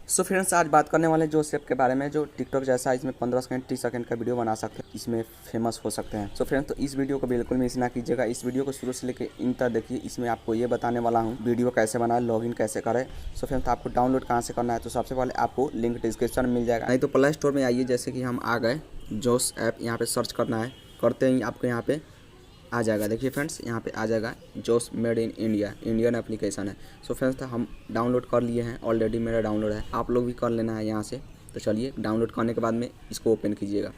So friends आज बात करने वाले जो ऐप के बारे में जो टिकटॉक जैसा इसमें 15 सेकंड 30 सेकंड का वीडियो बना सकते हैं, इसमें फेमस हो सकते हैं। सो फ्रेंड्स तो इस वीडियो को बिल्कुल मिस ना कीजिएगा, इस वीडियो को शुरू से लेकर इन तक देखिए। इसमें आपको ये बताने वाला हूँ वीडियो कैसे बनाए, लॉगिन कैसे करें। सो फ्रेंड्स तो आपको डाउनलोड कहाँ से करना है, तो सबसे पहले आपको लिंक डिस्क्रिप्शन में मिल जाएगा, नहीं तो प्ले स्टोर में आइए। जैसे कि हम आ गए, जोश ऐप यहाँ पे सर्च करना है, करते ही आपको यहाँ पे आ जाएगा। देखिए फ्रेंड्स यहाँ पे आ जाएगा Josh made in India, Indian application है। सो फ्रेंड्स हम डाउनलोड कर लिए हैं, ऑलरेडी मेरा डाउनलोड है, आप लोग भी कर लेना है यहाँ से। तो चलिए डाउनलोड करने के बाद में इसको ओपन कीजिएगा।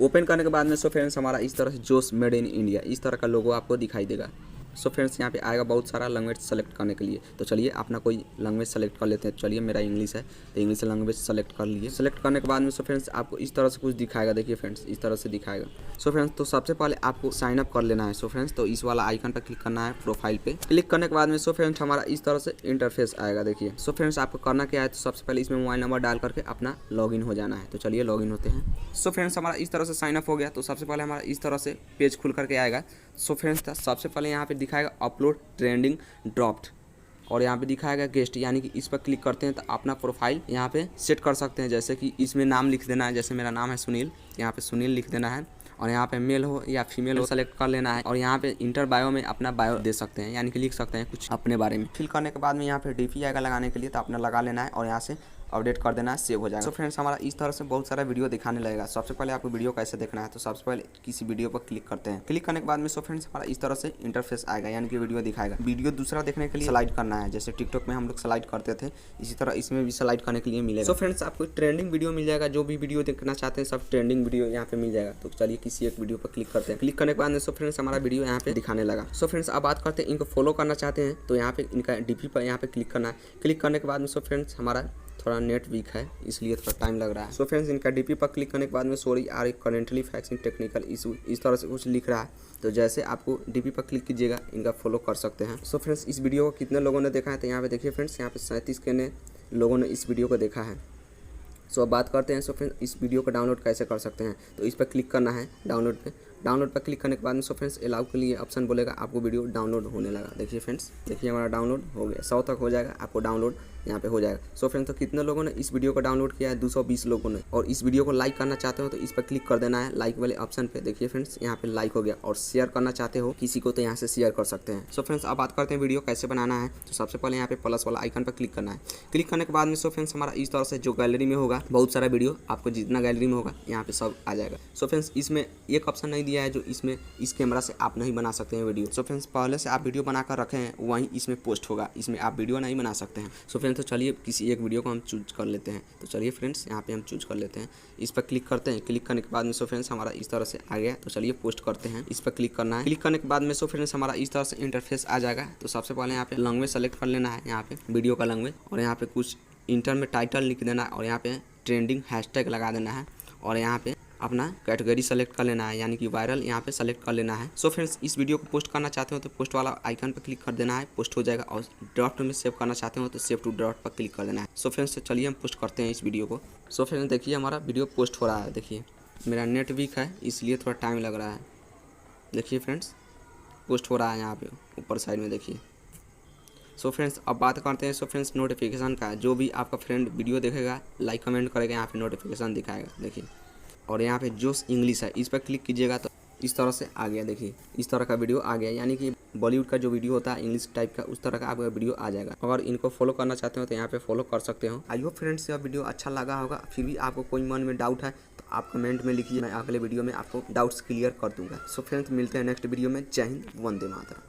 ओपन करने के बाद में सो फ्रेंड्स हमारा इस तरह से जोश मेड इन इंडिया इस तरह का लोगो आपको दिखाई देगा। सो फ्रेंड्स यहाँ पे आएगा बहुत सारा लैंग्वेज सेलेक्ट करने के लिए। तो चलिए अपना कोई लैंग्वेज सेलेक्ट कर लेते हैं। चलिए मेरा इंग्लिश है तो इंग्लिश लैंग्वेज सेलेक्ट कर लिए। सेलेक्ट करने के बाद में सो फ्रेंड्स आपको इस तरह से कुछ दिखाएगा। देखिए फ्रेंड्स इस तरह से दिखाएगा। सो फ्रेंड्स तो सबसे पहले आपको साइन अप कर लेना है। सो फ्रेंड्स तो इस वाला आइकन पर क्लिक करना है, प्रोफाइल पे क्लिक करने के बाद में सो फ्रेंड्स हमारा इस तरह से इंटरफेस आएगा। देखिए सो फ्रेंड्स आपको करना क्या है, तो सबसे पहले इसमें मोबाइल नंबर डाल करके अपना लॉगिन हो जाना है। तो चलिए लॉगिन होते हैं। सो फ्रेंड्स हमारा इस तरह से साइन अप हो गया। तो सबसे पहले हमारा इस तरह से पेज खुल करके आएगा। सो फ्रेंड्स सबसे पहले यहाँ पे दिखाएगा अपलोड ट्रेंडिंग ड्रॉप्ड, और यहाँ पे दिखाएगा गेस्ट, यानी कि इस पर क्लिक करते हैं तो अपना प्रोफाइल यहाँ पे सेट कर सकते हैं। जैसे कि इसमें नाम लिख देना है, जैसे मेरा नाम है सुनील, यहाँ पे सुनील लिख देना है, और यहाँ पे मेल हो या फीमेल हो सेलेक्ट कर लेना है। और यहाँ पे इंटर बायो में अपना बायो दे सकते हैं, यानी कि लिख सकते हैं कुछ अपने बारे में। फिल करने के बाद में यहाँ पे डीपी आएगा लगाने के लिए, तो अपना लगा लेना है और यहाँ से अपडेट कर देना है, सेव हो जाएगा। तो फ्रेंड्स हमारा इस तरह से बहुत सारा वीडियो दिखाने लगेगा। सबसे पहले आपको वीडियो कैसे देखना है, तो सबसे पहले किसी वीडियो पर क्लिक करते हैं। क्लिक करने के बाद में सो फ्रेंड्स हमारा इस तरह से इंटरफेस आएगा, यानी कि वीडियो दिखाएगा। वीडियो दूसरा देखने के लिए स्लाइड करना है, जैसे टिकटॉक में हम लोग स्लाइड करते थे, इसी तरह इसमें भी स्लाइड करने के लिए मिलेगा। सो फ्रेंड्स आपको ट्रेंडिंग वीडियो मिल जाएगा, जो भी वीडियो देखना चाहते हैं सब ट्रेंडिंग वीडियो यहाँ पे मिल जाएगा। तो चलिए किसी एक वीडियो पर क्लिक करते हैं। क्लिक करने के बाद में सो फ्रेंड्स हमारा वीडियो यहाँ पे दिखाने लगा। सो फ्रेंड्स अब बात करते हैं, इनको फॉलो करना चाहते हैं तो यहाँ पे इनका डीपी पर यहाँ पे क्लिक करना है। क्लिक करने के बाद में सो फ्रेंड्स हमारा थोड़ा नेट वीक है इसलिए थोड़ा टाइम लग रहा है। सो फ्रेंड्स इनका डीपी पर क्लिक करने के बाद में sorry are currently facing technical issue इस तरह से कुछ लिख रहा है। तो जैसे आपको डीपी पर क्लिक कीजिएगा, इनका फॉलो कर सकते हैं। सो फ्रेंड्स इस वीडियो को कितने लोगों ने देखा है, तो यहाँ पे देखिए फ्रेंड्स यहाँ पे 37 के लोगों ने इस वीडियो को देखा है। सो अब बात करते हैं सो फ्रेंड्स इस वीडियो को डाउनलोड कैसे कर सकते हैं। तो इस पर क्लिक करना है डाउनलोड पे। डाउनलोड पर क्लिक करने के बाद में सो फ्रेंड्स अलाउ के लिए ऑप्शन बोलेगा, आपको वीडियो डाउनलोड होने लगा। देखिए फ्रेंड्स देखिए हमारा डाउनलोड हो गया, 100 तक हो जाएगा, आपको डाउनलोड यहाँ पे हो जाएगा। सो फ्रेंड्स तो कितने लोगों ने इस वीडियो को डाउनलोड किया है, 220 लोगों ने। और इस वीडियो को लाइक करना चाहते हो तो इस पर क्लिक कर देना है लाइक वाले ऑप्शन पे। देखिए फ्रेंड्स यहाँ पे लाइक हो गया। और शेयर करना चाहते हो किसी को तो यहाँ से शेयर कर सकते हैं। सो फ्रेंड्स अब बात करते हैं वीडियो कैसे बनाना है। तो सबसे पहले यहाँ पे प्लस वाला आइकन पर क्लिक करना है। क्लिक करने के बाद में सो फ्रेंड्स हमारा इस तरह से जो गैलरी में होगा बहुत सारा वीडियो, आपको जितना गैलरी में होगा यहाँ पे सब आ जाएगा। सो फ्रेंड्स इसमें एक ऑप्शन नहीं दिया है जो इसमें इस कैमरा से आप नहीं बना सकते हैं वीडियो। सो फ्रेंड्स पहले से आप वीडियो बनाकर रखे हैं वहीं इसमें पोस्ट होगा, इसमें आप वीडियो नहीं बना सकते हैं। सो फ्रेंड्स तो चलिए किसी एक वीडियो को हम चूज कर लेते हैं। तो चलिए फ्रेंड्स यहाँ पे हम चूज कर लेते हैं, इस पर क्लिक करते हैं। क्लिक करने के बाद में सो फ्रेंड्स हमारा इस तरह से आ गया। तो चलिए पोस्ट करते हैं, इस पर क्लिक करना है। क्लिक करने के बाद में सो फ्रेंड्स हमारा इस तरह से इंटरफेस आ जाएगा। तो सबसे पहले यहाँ पे लैंग्वेज सेलेक्ट कर लेना है, यहाँ पे वीडियो का लैंग्वेज, और यहाँ पे कुछ इंटर में टाइटल लिख देना है, और यहाँ पे ट्रेंडिंग हैशटैग लगा देना है, और यहाँ पे अपना कैटेगरी सेलेक्ट कर लेना है, यानी कि वायरल यहाँ पे सेलेक्ट कर लेना है। सो फ्रेंड्स इस वीडियो को पोस्ट करना चाहते हो तो पोस्ट वाला आइकन पर क्लिक कर देना है, पोस्ट हो जाएगा। और ड्राफ्ट में सेव करना चाहते हो तो सेव टू ड्राफ्ट पर क्लिक कर देना है। सो फ्रेंड्स चलिए हम पोस्ट करते हैं इस वीडियो को। सो फ्रेंड्स देखिए हमारा वीडियो पोस्ट हो रहा है। देखिए मेरा नेट वीक है इसलिए थोड़ा टाइम लग रहा है। देखिए फ्रेंड्स पोस्ट हो रहा है यहाँ पे ऊपर साइड में देखिए। सो फ्रेंड्स अब बात करते हैं सो फ्रेंड्स नोटिफिकेशन का। जो भी आपका फ्रेंड वीडियो देखेगा लाइक कमेंट करेगा, यहाँ पे नोटिफिकेशन दिखाएगा। देखिए और यहाँ पे जोश इंग्लिश है, इस पर क्लिक कीजिएगा तो इस तरह से आ गया। देखिए इस तरह का वीडियो आ गया, यानी कि बॉलीवुड का जो वीडियो होता है इंग्लिश टाइप का, उस तरह का आपका वीडियो आ जाएगा। अगर इनको फॉलो करना चाहते हो तो यहाँ पे फॉलो कर सकते हो। आई होप फ्रेंड्स यह वीडियो अच्छा लगा होगा। फिर भी आपको कोई मन में डाउट है तो आप कमेंट में लिखिए, मैं अगले वीडियो में आपको डाउट्स क्लियर कर दूंगा। सो फ्रेंड्स मिलते हैं नेक्स्ट वीडियो में। जय हिंद, वंदे मातरम।